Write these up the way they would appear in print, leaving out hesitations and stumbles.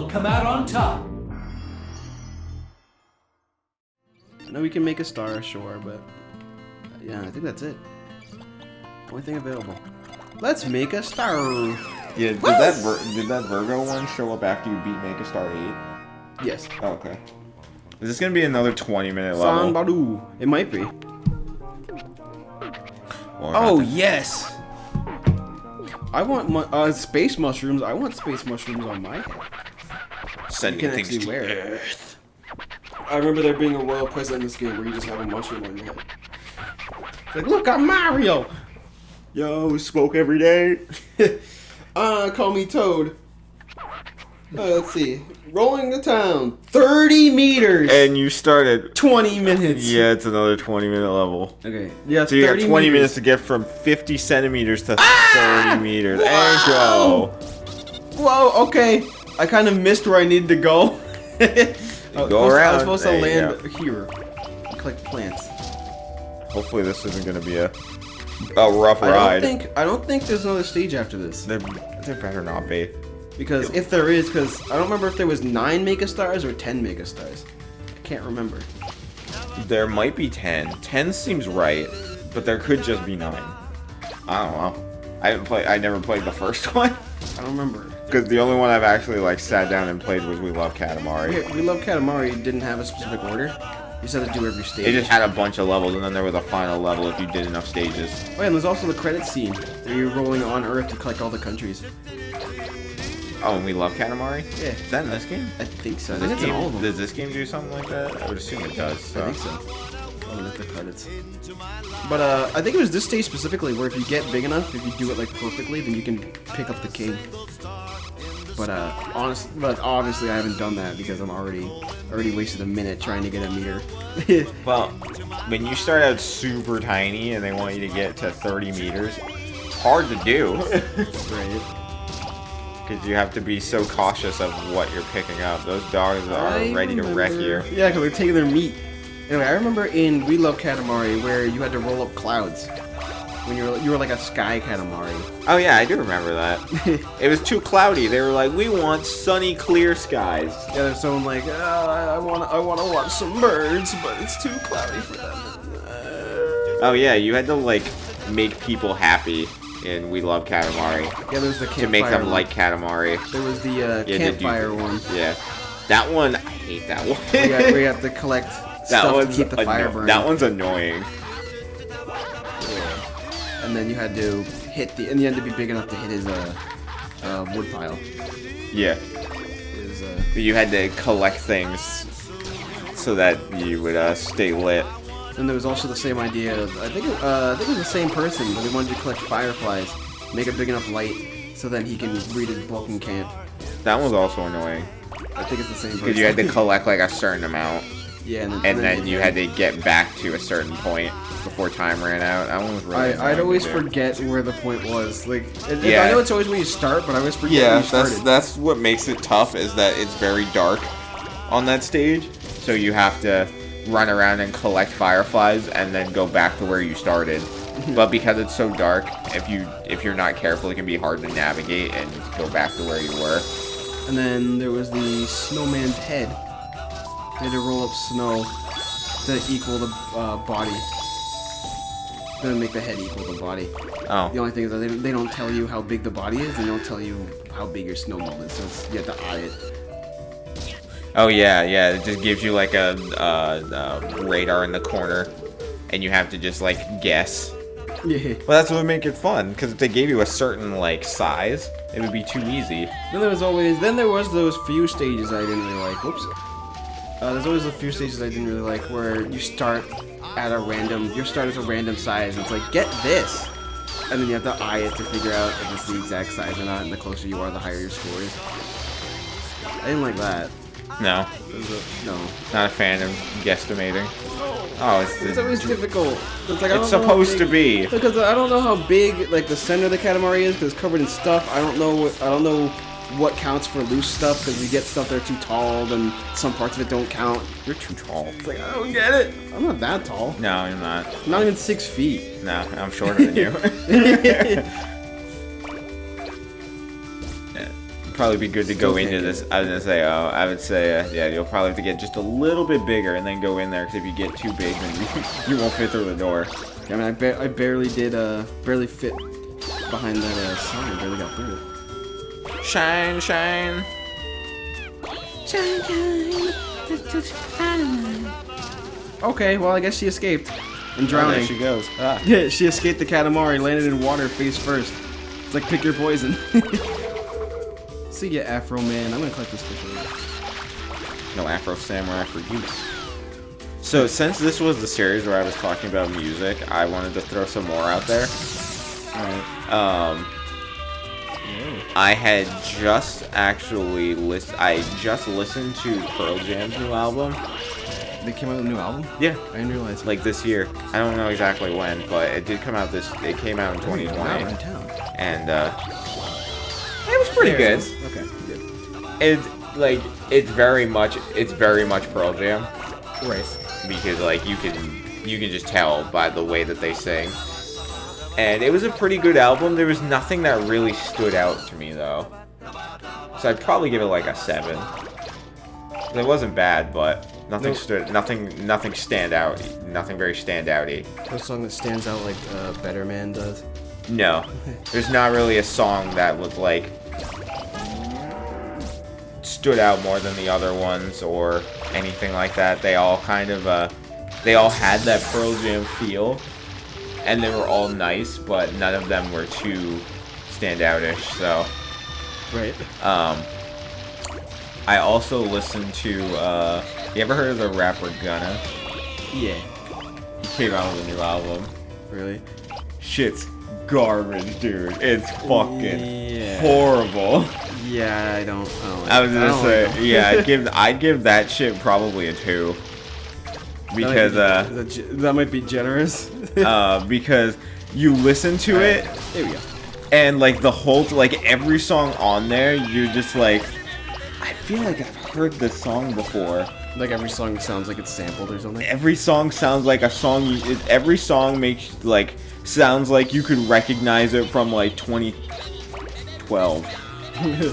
come out on top. I know we can make a star, sure, but yeah, I think that's it. Only thing available. Let's make a star. Yeah, did that Virgo one show up after you beat Make a Star 8? Yes. Oh, okay. Is this gonna be another 20-minute level? Sanbaru. It might be. Or Oh yes. I want space mushrooms. I want space mushrooms on my head. sending You can things actually to wear it. Earth. I remember there being a royal present in this game where you just have a mushroom on your head. It's like, look, I'm Mario. Yo, smoke every day. Call me Toad. Let's see. Rolling the town. 30 meters. And you started 20 minutes. Yeah, it's another 20-minute level. Okay. Yeah, So you got 20 meters. minutes to get from 50 centimeters to 30 meters. There you go. Whoa, okay. I kind of missed where I needed to go. Go around. I was supposed to There you land here. Collect plants. Hopefully this isn't going to be a rough ride. I don't think there's another stage after this. There better not be. Because if there is, because I don't remember if there was 9 Mega-Stars or 10 Mega-Stars. I can't remember. There might be 10. 10 seems right, but there could just be 9. I don't know. I never played the first one. I don't remember. Because the only one I've actually like sat down and played was We Love Katamari. We Love Katamari didn't have a specific order. You just had to do every stage. It just had a bunch of levels, and then there was a final level if you did enough stages. Oh, and there's also the credit scene where you're rolling on Earth to collect all the countries. Oh, and We Love Katamari? Yeah. Is that in this game? I think so. I Does think this it's in all of game, them. does this game do something like that? I would assume it does. So. I think so. Oh, look at the credits. But I think it was this stage specifically where if you get big enough, if you do it like perfectly, then you can pick up the king. But obviously I haven't done that because I'm already wasted a minute trying to get a meter. Well, when you start out super tiny and they want you to get to 30 meters, it's hard to do. Right. Because you have to be so cautious of what you're picking up. Those dogs are ready to wreck you. Yeah, because they're taking their meat. Anyway, I remember in We Love Katamari where you had to roll up clouds. When you were like a sky Katamari. Oh yeah, I do remember that. It was too cloudy. They were like, we want sunny, clear skies. Yeah, there's someone like, I wanna watch some birds, but it's too cloudy for them. Oh yeah, you had to like make people happy in We Love Katamari. Yeah, there's the campfire. To make them one. like Katamari. There was the campfire one. Yeah. That one, I hate that one. where you have to collect stuff to keep the fire burning. That one's annoying. And then you had to hit and you had to be big enough to hit his wood pile. Yeah. You had to collect things so that you would stay lit. And there was also the same idea of, I think it was the same person, but they wanted you to collect fireflies, make a big enough light, so then he can read his book in camp. That was also annoying. I think it's the same person. Because you had to collect like a certain amount. Yeah, and then you had to get back to a certain point before time ran out. That one was really I'd always forget where the point was. Like, yeah. I know it's always where you start, but I always forget where you started. That's what makes it tough, is that it's very dark on that stage. So you have to run around and collect fireflies and then go back to where you started. But because it's so dark, if you're not careful, it can be hard to navigate and go back to where you were. And then there was the snowman's head. They had to roll up snow to equal the body. Then make the head equal the body. Oh. The only thing is that they don't tell you how big the body is, and they don't tell you how big your snowball is, so you have to eye it. Oh yeah, it just gives you like a radar in the corner, and you have to just like guess. Yeah. Well, that's what would make it fun, because if they gave you a certain like size, it would be too easy. Then there was those few stages I didn't really like. Whoops. There's always a few stages I didn't really like where you start at your start is a random size, and it's like, get this! And then you have to eye it to figure out if it's the exact size or not, and the closer you are, the higher your score is. I didn't like that. No. No. Not a fan of guesstimating. Oh, it's always difficult. It's like, it's supposed to be. Because I don't know how big like the center of the Katamari is, because it's covered in stuff. I don't know what counts for loose stuff, because you get stuff that are too tall, then some parts of it don't count. You're too tall. It's like, I don't get it. I'm not that tall. No, you're not. I'm not even 6 feet. No, I'm shorter than you. probably be good to go Still into can't this. do it. I was gonna say, I would say, yeah, you'll probably have to get just a little bit bigger and then go in there. Because if you get too big, then you won't fit through the door. I mean, I barely did, barely fit behind that sign. I barely got through it. Shine, shine. Shine, shine. Okay, well, I guess she escaped. And Oh, drowning. there she goes. Ah. Yeah, she escaped the Katamari, landed in water face first. It's like pick your poison. See ya, Afro Man. I'm gonna collect this fish. No Afro Samurai for you. So since this was the series where I was talking about music, I wanted to throw some more out there. Alright. I had just actually listened to Pearl Jam's new album. They came out with a new album? Yeah. I didn't realize. Like this year. I don't know exactly when, but it did come out it came out in 2020. Wow, in town. And it was pretty good. Okay, good. It's very much Pearl Jam. Right. Because like you can just tell by the way that they sing. And it was a pretty good album. There was nothing that really stood out to me though. So I'd probably give it like a 7. It wasn't bad, but nothing stand out. Nothing very standouty. No song that stands out like Better Man does. No. There's not really a song that was like stood out more than the other ones or anything like that. They all kind of they all had that Pearl Jam feel, and they were all nice, but none of them were too standoutish. So, Right. I also listened to you ever heard of the rapper Gunna? Yeah. He came out with a new album. Really? Shit's garbage, dude. It's fucking Yeah. horrible. Yeah, I don't like I was gonna don't say, like them. yeah, I'd give that shit probably a 2. Because that might be generous. because you listen to it There we go. and like the whole like every song on there, you're just like, I feel like I've heard this song before. Like every song sounds like it's sampled or something. Every song sounds like a song. Every song makes like sounds like you could recognize it from like 2012.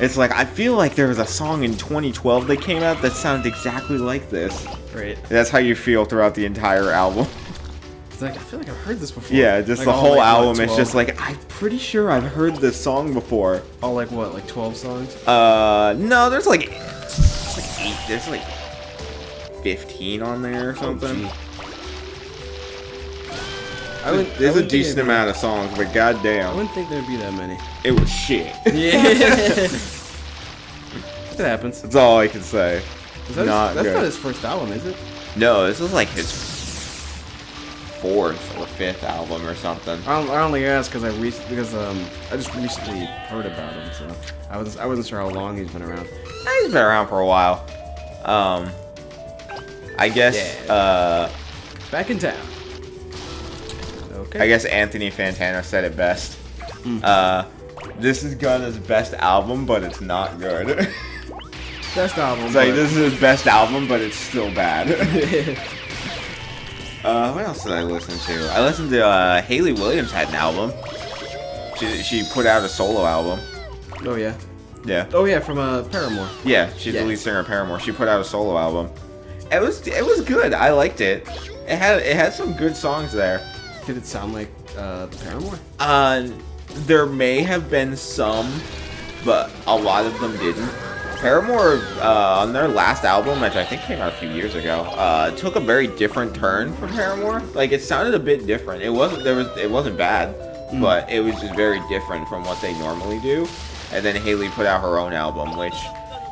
It's like I feel like there was a song in 2012 that came out that sounded exactly like this. Right. That's how you feel throughout the entire album. It's like I feel like I've heard this before. Yeah, just like, the all, whole like, what, album. It's 12? just like I'm pretty sure I've heard this song before. all like what, like 12 songs? No, there's like 8. There's like 15 on there or something. Oh, There's a decent amount of songs, but I goddamn, wouldn't think there'd be that many. it was shit. Yeah. It happens. That's all I can say. That's Not not good. his first album, is it? No, this is like his 4th or 5th album or something. I only asked because I just recently heard about him, so I wasn't sure how long he's been around. He's been around for a while. I guess Back in town. Okay. I guess Anthony Fantano said it best. This is Gunna's best album, but it's not good. Best album. It's like, but- this is his best album, but it's still bad. What else did I listen to? I listened to, Hayley Williams had an album. She put out a solo album. Oh yeah. Yeah. Oh yeah, from Paramore. Yeah, she's the lead singer of Paramore. She put out a solo album. It was good. I liked it. It had some good songs there. Did it sound like Paramore? There may have been some, but a lot of them didn't. Paramore, on their last album, which I think came out a few years ago, took a very different turn from Paramore. Like, it sounded a bit different. It wasn't bad, but it was just very different from what they normally do. And then Hayley put out her own album, which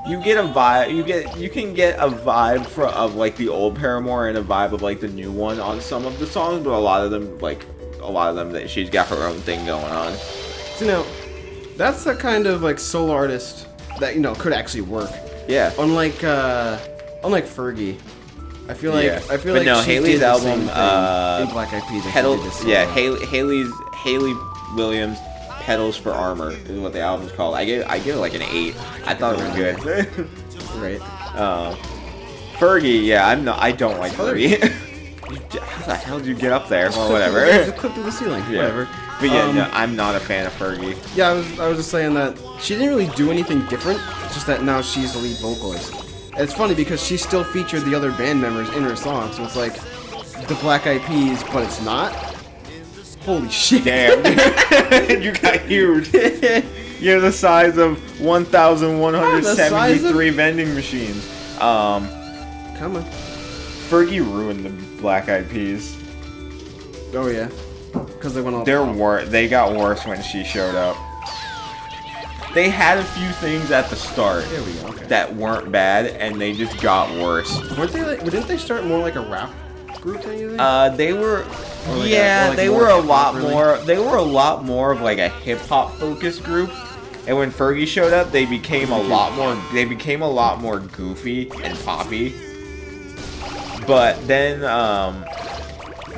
you get a vibe. You can get a vibe of like the old Paramore and a vibe of like the new one on some of the songs, but a lot of them that she's got her own thing going on. So now, that's the kind of like solo artist that could actually work. Yeah. Unlike Fergie, I feel like But no, she Hayley's did the album, same thing in Black Eyed Peas. and she did this solo. Hayley Williams, Pedals for Armor is what the album's called. I give it like an 8. I thought it was good. Right. Fergie, yeah, I don't like Fergie. How the hell did you get up there? Well, whatever. Just clip through the ceiling. Yeah. Whatever. But yeah, no, I'm not a fan of Fergie. Yeah, I was just saying that she didn't really do anything different. It's just that now she's the lead vocalist. And it's funny because she still featured the other band members in her song, so it's like the Black Eyed Peas, but it's not. Holy shit! Damn, you got huge. You're the size of 1,173 vending machines. Come on. Fergie ruined the Black Eyed Peas. Oh yeah, because they went all. They got worse when she showed up. They had a few things at the start There we go. Okay. that weren't bad, and they just got worse. Weren't they? Didn't they start more like a rap group than you think? They were. like They more were a hip-hop, lot really? more. They were a lot more of like a hip hop focused group. And when Fergie showed up, they became a lot more. They became a lot more goofy and poppy. But then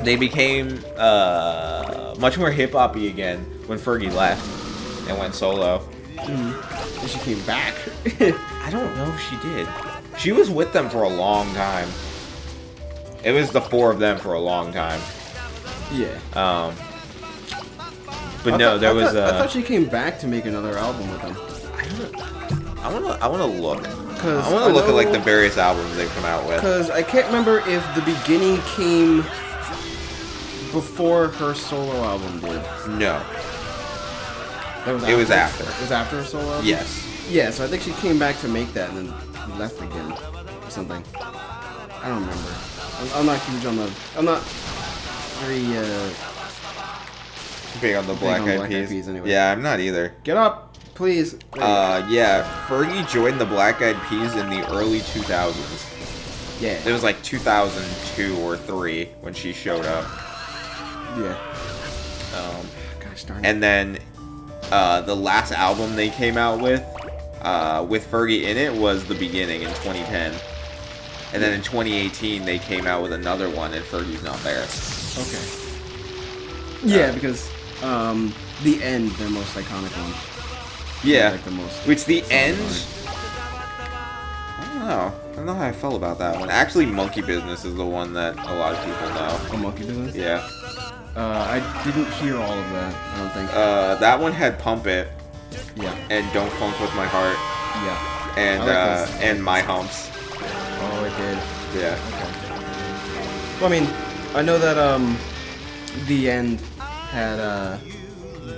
they became much more hip hoppy again when Fergie left and went solo. And she came back. I don't know if she did. She was with them for a long time. It was the four of them for a long time. Yeah. But no, there was. I thought she came back to make another album with them. I wanna look. Cause I wanna look at like the various albums they've come out with. Because I can't remember if the beginning came before her solo album did. No. That was It was after. It was after her solo album? Yes. Yeah, so I think she came back to make that and then left again or something. I don't remember. I'm not huge on the. I'm not very. Big on the Black Eyed Peas. Anyway. Yeah, I'm not either. Get up, please. Yeah, Fergie joined the Black Eyed Peas in the early 2000s. Yeah. It was like 2002 or 3 when she showed up. Yeah. Gosh darn it. And then the last album they came out with Fergie in it was The Beginning in 2010. And then in 2018 they came out with another one and Fergie's not there. Okay. Yeah, because the End, their most iconic one. Yeah. Like the most. Which the solid End. one. I don't know how I felt about that one. Actually, Monkey Business is the one that a lot of people know. A Monkey Business? Yeah. I didn't hear all of that, I don't think. That one had Pump It Yeah. and Don't Funk With My Heart Yeah. and I like those. and My Humps. Oh, it did. Yeah. Okay. Well, I mean, I know that the End had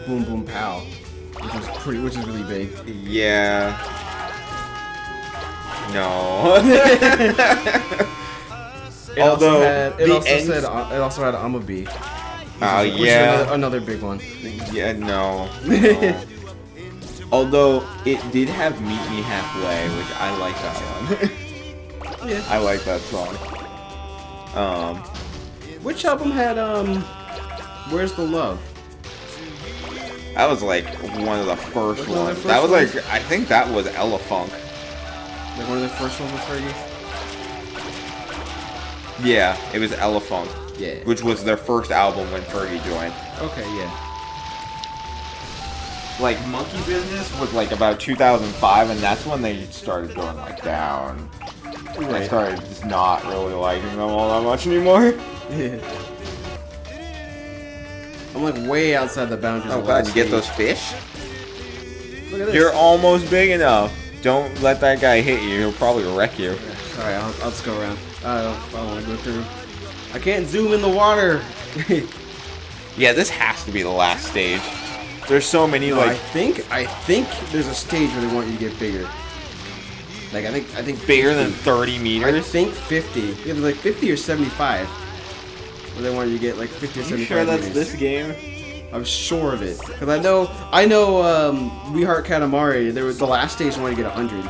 Boom Boom Pow, which is really big. Yeah. No. It also had I'ma Be. Oh Which yeah. is another big one. Yeah. No. Although it did have Meet Me Halfway, which I like that one. Yeah. I like that song. Which album had Where's the Love? That was like one of the first One of the ones. first That was ones? like, I think that was Ella Funk. Like one of the first ones with Fergie? Yeah, it was Ella Funk. Yeah. Which was their first album when Fergie joined. Okay, yeah. Like, Monkey Business was like about 2005, and that's when they started going like down. I Right. started just not really liking them all that much anymore. Yeah. I'm like way outside the boundaries Oh of god, last you get stage. those fish? Look at this. You're almost big enough. Don't let that guy hit you, he'll probably wreck you. Alright, I'll just go around. I don't want to go through. I can't zoom in the water. Yeah, this has to be the last stage. There's so many No, like I think there's a stage where they want you to get bigger. Like I think bigger 50. than 30 I meters. think 50. Yeah, there's like 50 or 75. Where they want you to get like 50 or 75 You sure that's meters. this game? I'm sure of it. Because I know We Heart Katamari, there was the last stage wanted to get 100.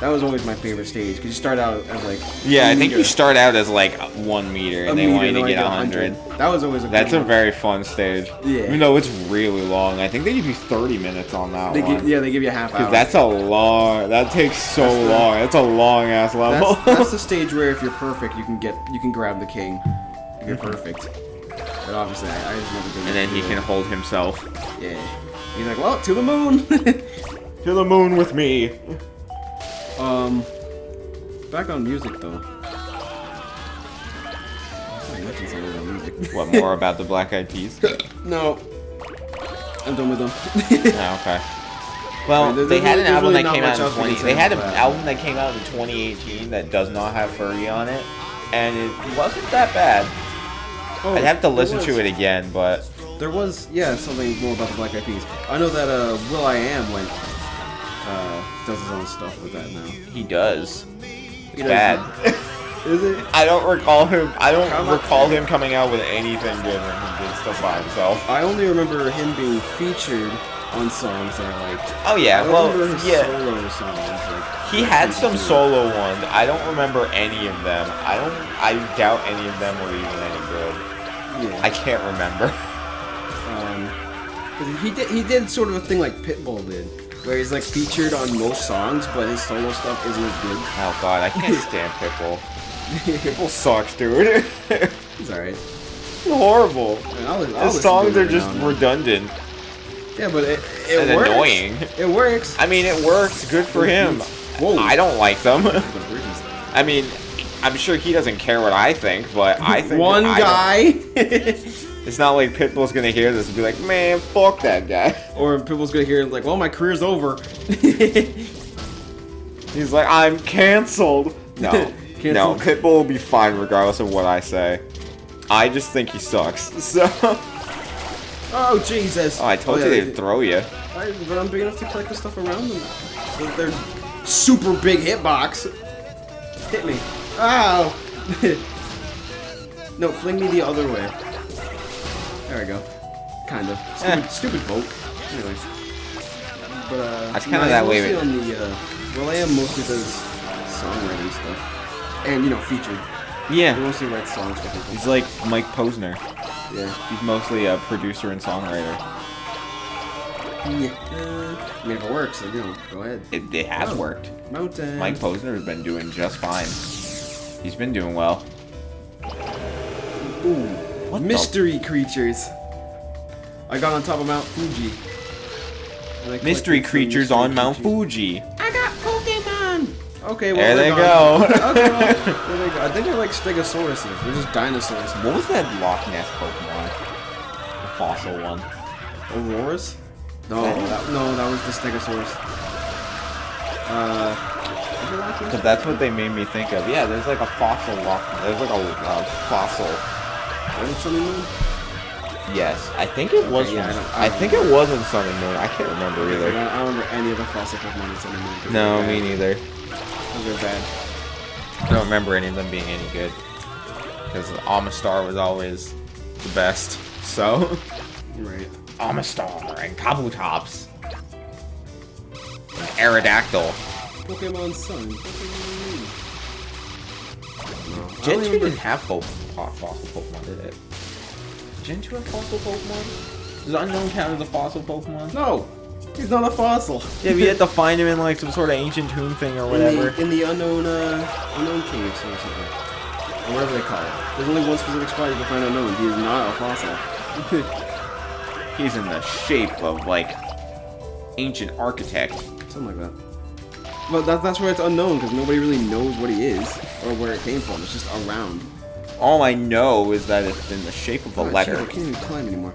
That was always my favorite stage because you start out as like Yeah, a I think meter. you start out as like 1 meter and they want you to get 100. That was always a good That's a one. very fun stage. Yeah. Even though it's really long. I think they give you 30 minutes on that They one. give, yeah, they give you a half hour. Because that's a long, that takes so That's the- long. That's a long ass level. That's the stage where if you're perfect, you can grab the king. If you're perfect. But obviously, I just never did. And then he can hold himself. Yeah. He's like, well, to the moon. To the moon with me. Back on music though. I mentioned something about music. What, more about the Black Eyed Peas? No. I'm done with them. Oh, okay. Well, There's they had an really album that not came much out in else we can 20. say They had an about that. album that came out in 2018 that does not have Furry on it, and it wasn't that bad. Oh, I'd have to listen there to was- it again, but There was, yeah, something more about the Black Eyed Peas. I know that will.i.am does his own stuff with that now. he does. It's does. bad. Is it? I don't recall him. I don't Come on. recall him coming out with anything good when he did stuff by himself. I only remember him being featured on songs that I liked. Oh yeah, I don't well, remember his yeah. solo songs. Like, He had some solo ones. I don't remember any of them. I doubt any of them were even any good. Yeah. I can't remember. 'Cause he did sort of a thing like Pitbull did, where he's like featured on most songs, but his solo stuff isn't as good. Oh god, I can't stand Pitbull. Pitbull sucks, dude. He's alright. Horrible. I mean, I'll His listen to songs it are every just now and then. redundant Yeah, but it and works. annoying. It works. I mean, it works. Good for him. Whoa. I don't like them. I I mean, I'm sure he doesn't care what I think, but I think One that I guy. don't. It's not like Pitbull's gonna hear this and be like, man, fuck that guy. Or Pitbull's gonna hear it like, well, my career's over. He's like, I'm canceled. No, no, Canceled. Pitbull will be fine regardless of what I say. I just think he sucks. So, Oh, Jesus. oh, I told yeah, you they'd throw you. But I'm big enough to collect the stuff around them. They're super big hitbox. Hit me. Ow! No, fling me the other way. There we go. Kind of. Stupid boat. Anyways. But, That's kinda that way mostly with- on the, will.i.am mostly does songwriting stuff. And, featured. He Yeah, mostly writes songs for people. he's like Mike Posner. Yeah. He's mostly a producer and songwriter. Yeah. I mean, if it works, then, go ahead. It has Oh. worked. Mountain. Mike Posner has been doing just fine. He's been doing well. Ooh. What the- Mystery creatures. I got on top of Mount Fuji. And I Mystery collected some creatures mystery on Mount creatures. Fuji. I got Pokemon! Okay, well, There they're they gone. go. Okay, well, there they go. I think they're like Stegosauruses. They're just dinosaurs. What was that Loch Ness Pokemon? The fossil one. Auroras? No, that was the Stegosaurus. Because that's what they made me think of. Yeah, there's like a fossil Loch. There's like a fossil. Was it Sun and Moon? Yes, I think it was. yeah, from- I I don't think it was in Sun and Moon. I can't remember I either. don't remember any of the fossil Pokemon in Sun and Moon. No, They're me bad. neither. They're bad. I don't remember any of them being any good. Because Amistar was always the best. So, Right. Amistar and Kabutops. And Aerodactyl. Pokemon Sun. Pokemon Moon. No, I Gen 2 don't remember. didn't have fossil Pokemon, did it? Gen 2 have fossil Pokemon? Does Unknown count as a fossil Pokemon? No! He's not a fossil. Yeah, we had to find him in like some sort of ancient tomb thing or whatever. In the unknown caves or something. Or whatever they call it. There's only one specific spot you can find unknown. He is not a fossil. He's in the shape of like ancient architect. Something like that. But that's where it's unknown, because nobody really knows what he is, or where it came from. It's just around. All I know is that it's in the shape of a Oh, letter. geez, I can't even climb anymore.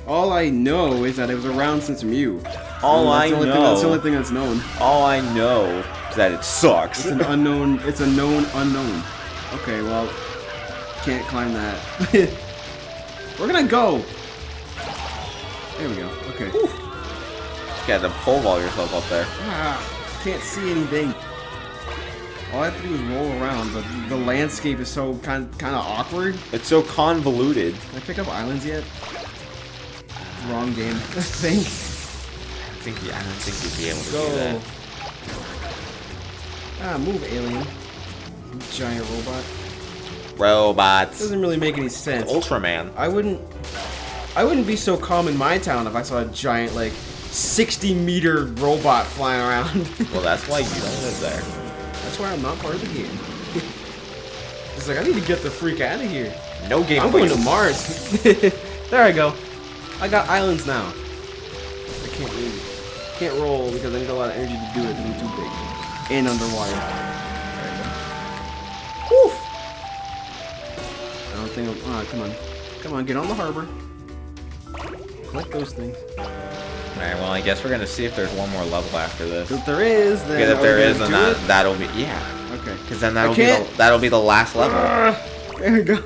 All I know is that it was around since Mew. All And I that's the only thing- know- that's the only thing that's known. All I know is that it sucks. It's an unknown. It's a known unknown. Okay, well, can't climb that. We're gonna go. There we go. Okay. You gotta pole vault yourself up there. Ah, can't see anything. All I have to do is roll around, but the landscape is so kind of awkward. It's so convoluted. Can I pick up islands yet? Wrong game. I think. I don't think you'd be able to Go. do that. Ah, move, alien. Giant robot. Robots. Doesn't really make any sense. Ultraman. I wouldn't be so calm in my town if I saw a giant, like, 60-meter robot flying around. Well, that's why you don't live there. That's why I'm not part of the game. It's like, I need to get the freak out of here. No game. I'm for going you. to Mars. There I go. I got islands now. I can't roll because I need a lot of energy to do it because I'm too big. And underwater. There you go. Woof! I don't thing. Come on. Come on, get on the harbor. Collect those things. Alright, well, I guess we're gonna see if there's one more level after this. If there is, then... Because if there is, then that'll be... Yeah. Okay. Because then that'll be the last level. There we go.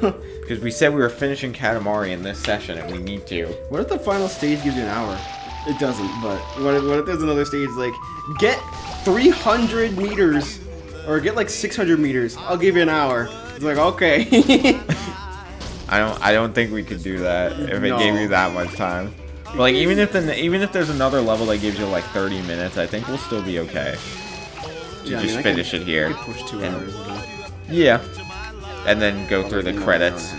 Because we said we were finishing Katamari in this session, and we need to. What if the final stage gives you an hour? It doesn't, but what if there's another stage like, get 300 meters, or get like 600 meters, I'll give you an hour. It's like, okay. I don't think we could do that if it gave you that much time. But like even if there's another level that gives you like 30 minutes, I think we'll still be okay. To just finish it here. I could push 2 hours. Yeah. And then go through the credits.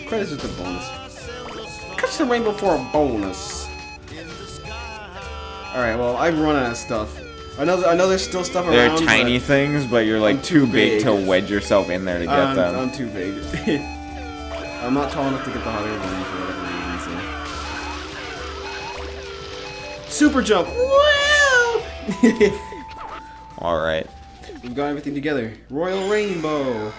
Credits is the bonus. Catch the rainbow for a bonus. Alright, well, I've run out of stuff. I know there's still stuff around. They're tiny things, but you're like too big to wedge yourself in there to get them. I'm too big. I'm not tall enough to get the hot air balloon for whatever reason, so. Super jump! Woo! Alright. We've got everything together. Royal Rainbow.